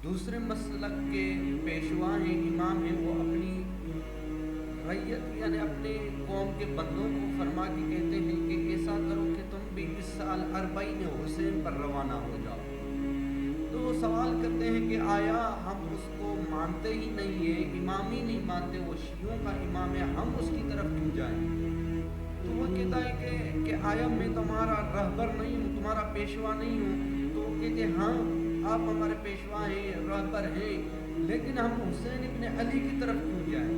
دوسرے مسلک کے پیشوا ہیں، امام ہیں، وہ اپنی ریت یعنی اپنے قوم کے بندوں کو فرما کے کہتے ہیں کہ ایسا کرو کہ تم بھی اس سال 40 حسین پر روانہ ہو جاؤ۔ تو وہ سوال کرتے ہیں کہ آیا ہم اس کو مانتے ہی نہیں ہیں، امام ہی نہیں مانتے، وہ شیعوں کا امام ہے، ہم اس کی طرف کیوں جائیں؟ تو وہ کہتا ہے کہ آیا میں تمہارا رہبر نہیں ہوں، تمہارا پیشوا نہیں ہوں؟ تو وہ کہتے ہیں ہاں آپ ہمارے پیشوا ہیں، رہبر ہیں، لیکن ہم حسین ابن علی کی طرف کیوں جائیں؟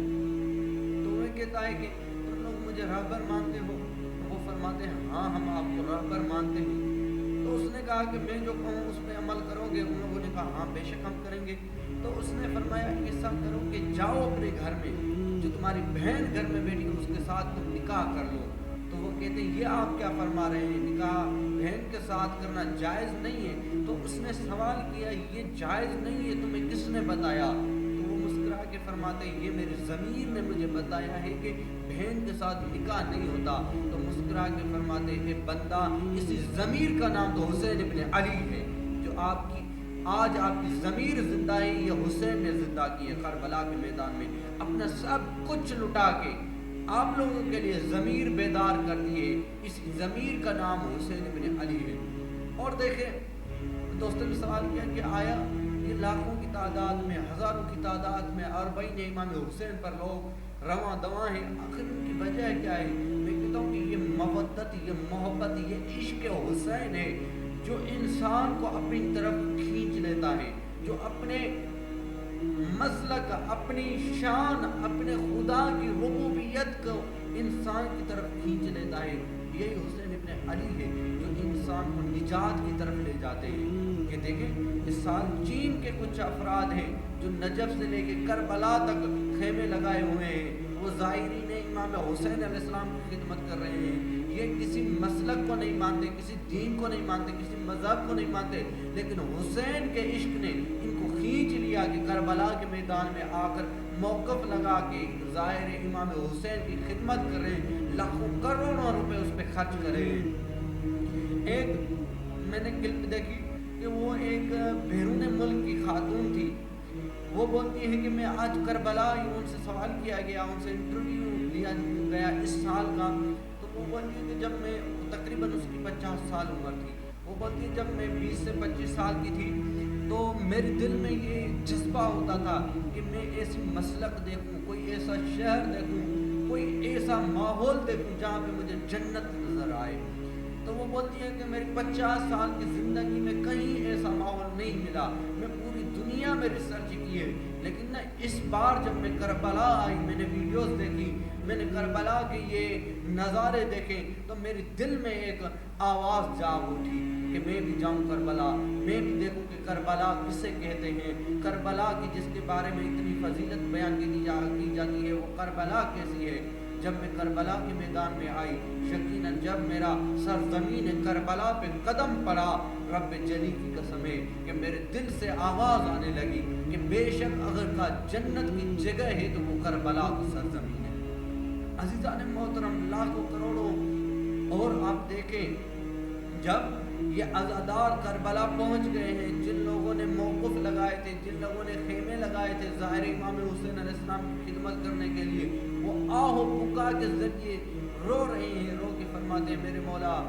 تو وہ کہتا ہے کہ تم لوگ مجھے رہبر مانتے ہو؟ تو وہ فرماتے ہیں ہاں ہم آپ کو رہبر مانتے ہیں۔ تو اس نے کہا کہ میں جو کہوں اس پہ عمل کرو گے؟ ان لوگوں نے کہا ہاں بے شک ہم کریں گے۔ تو اس نے فرمایا ایسا کرو کہ جاؤ اپنے گھر میں، جو تمہاری بہن گھر میں بیٹھی ہے اس کے ساتھ تم نکاح کر لو۔ تو وہ کہتے ہیں یہ آپ کیا فرما رہے ہیں، نکاح بہن کے ساتھ کرنا جائز نہیں ہے؟ تو اس نے سوال کیا یہ جائز نہیں ہے تمہیں کس نے بتایا؟ تو وہ مسکرا کے فرماتے ہیں یہ میری ضمیر نے مجھے بتایا ہے کہ بہن کے ساتھ نکاح نہیں ہوتا۔ تو مسکرا کے فرماتے ہیں بندہ اسی ضمیر کا نام تو حسین ابن علی ہے، جو آپ کی آج آپ کی ضمیر زندہ ہے، یہ حسین نے زندہ کی ہے کربلا کے میدان میں، اپنا سب کچھ لٹا کے آپ لوگوں کے لیے ضمیر بیدار کر دیے۔ اس ضمیر کا نام حسین ابن علی ہے۔ اور دیکھیں دوستوں نے سوال کیا کہ آیا یہ لاکھوں کی تعداد میں، ہزاروں کی تعداد میں 40 امام حسین پر لوگ رواں دواں ہیں، آخر ان کی وجہ کیا ہے؟ میں کہتا ہوں کہ یہ مودت، یہ محبت، یہ عشق حسین ہے جو انسان کو اپنی طرف کھینچ لیتا ہے، جو اپنے مسلک، اپنی شان، اپنے خدا کی ربوبیت کو انسان کی طرف کھینچ لیتا ہے۔ یہی حسین ابن علی ہے جو انسان کو نجات کی طرف لے جاتے ہیں۔ کہ دیکھیں اس سال چین کے کچھ افراد ہیں جو نجف سے لے کے کربلا تک خیمے لگائے ہوئے ہیں، وہ زائرین امام حسین علیہ السلام کی خدمت کر رہے ہیں۔ یہ کسی مسلک کو نہیں مانتے، کسی دین کو نہیں مانتے، کسی مذہب کو نہیں مانتے، لیکن حسین کے عشق نے ان کو کھینچ لیا کہ کربلا کے میدان میں آ کر موقف لگا کے ظاہر امام حسین کی خدمت کر رہے ہیں، لاکھوں کروڑوں روپے اس پہ خرچ کر رہے ہیں۔ ایک میں نے کلپ دیکھی کہ وہ ایک بیرون ملک کی خاتون تھی، وہ بولتی ہے کہ میں آج کربلا ان سے سوال کیا گیا، ان سے انٹرویو لیا گیا اس سال کا، تو وہ بولتی ہے کہ جب میں تقریباً اس کی 50 سال عمر تھی، وہ بولتی ہے جب میں 20 سے 25 سال کی تھی تو میرے دل میں یہ جذبہ ہوتا تھا کہ میں ایسی مسلک دیکھوں، کوئی ایسا شہر دیکھوں، کوئی ایسا ماحول دیکھوں جہاں پہ مجھے جنت نظر آئے۔ تو وہ بولتی ہے کہ میری 50 سال کی زندگی میں کہیں ایسا ماحول نہیں ملا، میں پوری دنیا میں ریسرچ کی ہے، لیکن نہ اس بار جب میں کربلا آئی، میں نے ویڈیوز دیکھی، میں نے کربلا کے یہ نظارے دیکھے تو میرے دل میں ایک آواز جاگ اٹھی کہ میں بھی جاؤں کربلا، میں بھی دیکھوں کہ کربلا کسے کہتے ہیں، کربلا کی جس کے بارے میں اتنی فضیلت بیان کی جاتی ہے وہ کربلا کیسی ہے۔ جب میں کربلا کے میدان میں آئی، یقیناً جب میرا سرزمین کربلا پہ قدم پڑا، رب جلی کی قسم ہے کہ میرے دل سے آواز آنے لگی کہ بے شک اگر کا جنت کی جگہ ہے تو وہ کربلا کی سرزمین ہے۔ عزیزان محترم، لاکھوں کروڑوں، اور آپ دیکھیں جب یہ عزادار کربلا پہنچ گئے ہیں، جن لوگوں نے موقف لگائے تھے، جن لوگوں نے خیمے لگائے تھے ظاہر امام حسین علیہ السلام کی خدمت کرنے کے لیے، وہ آہ و بکا کے ذریعے رو رہے ہیں، رو کے فرماتے ہیں میرے مولا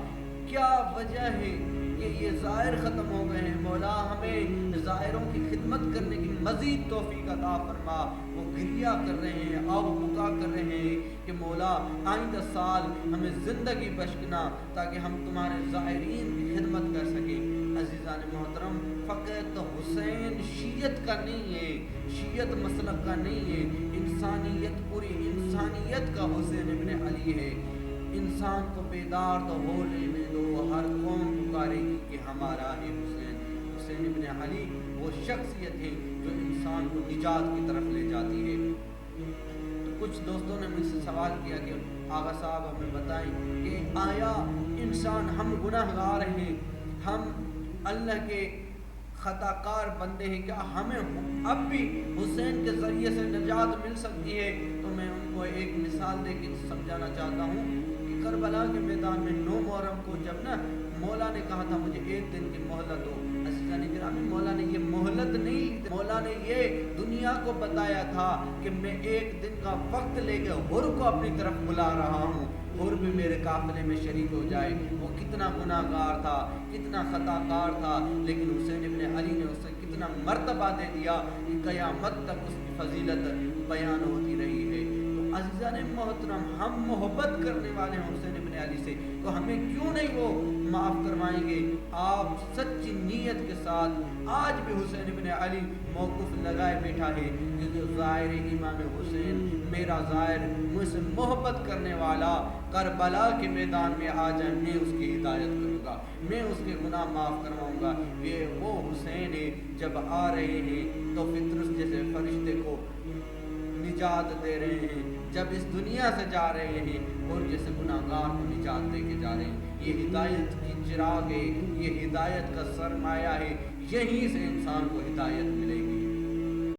کیا وجہ ہے کہ یہ ظاہر ختم ہو گئے ہیں، مولا ہمیں ظاہروں کی خدمت کرنے کی مزید توفیق عطا فرما۔ وہ گریہ کر رہے ہیں، آہ و بکا کر رہے ہیں کہ مولا آئندہ سال ہمیں زندگی بخشنا تاکہ ہم تمہارے ظاہرین کی خدمت کر سکیں۔ عزیزان محترم، فقط حسین شیعت کا نہیں ہے، شیعت مسلک کا نہیں ہے، انسانیت، پوری انسانیت کا حسین ابن علی ہے۔ انسان کو بیدار تو ہو لینے دو، ہر قوم پکارے گی کہ ہمارا ہے حسین۔ حسین ابن علی وہ شخصیت ہے جو انسان کو نجات کی طرف لے جاتی ہے۔ تو کچھ دوستوں نے مجھ سے سوال کیا کہ آغا صاحب ہمیں بتائیں کہ آیا انسان، ہم گناہ گار ہیں، ہم اللہ کے خطا کار بندے ہیں، کیا ہمیں اب بھی حسین کے ذریعے سے نجات مل سکتی ہے؟ تو میں ان کو ایک مثال دے کے سمجھانا چاہتا ہوں کہ کربلا کے میدان میں 9 محرم کو جب نا مولا نے کہا تھا مجھے 1 دن کی مہلت دو، عزیزان گرامی مولا نے یہ مہلت نہیں لی، مولا نے یہ دنیا کو بتایا تھا کہ میں ایک دن کا وقت لے کے حر کو اپنی طرف بلا رہا ہوں، حر بھی میرے قافلے میں شریک ہو جائے۔ وہ کتنا گناہ گار تھا، کتنا خطا کار تھا، لیکن حسین ابن علی نے اسے کتنا مرتبہ دے دیا کہ قیامت تک اس کی فضیلت بیان ہوتی رہی ہے۔ تو عزیزان محترم، ہم محبت کرنے والے ہیں حسین ابن علی سے، تو ہمیں کیوں نہیں وہ معاف کروائیں گے؟ آپ سچی نیت کے ساتھ آج بھی حسین ابن علی موقف لگائے بیٹھا ہے کہ جو ظاہر امام حسین میرا ظاہر مجھ سے محبت کرنے والا کربلا کے میدان میں آ جائے، میں اس کی ہدایت کروں گا، میں اس کے گناہ معاف کرواؤں گا۔ یہ وہ حسین ہے جب آ رہے ہیں تو فطرت جیسے فرشتے کو نجات دے رہے ہیں، جب اس دنیا سے جا رہے ہیں اور جیسے گناہ گار کو نجات دے کے جا رہے ہیں۔ یہ ہدایت کی چراغ ہے، یہ ہدایت کا سرمایہ ہے، یہیں سے انسان کو ہدایت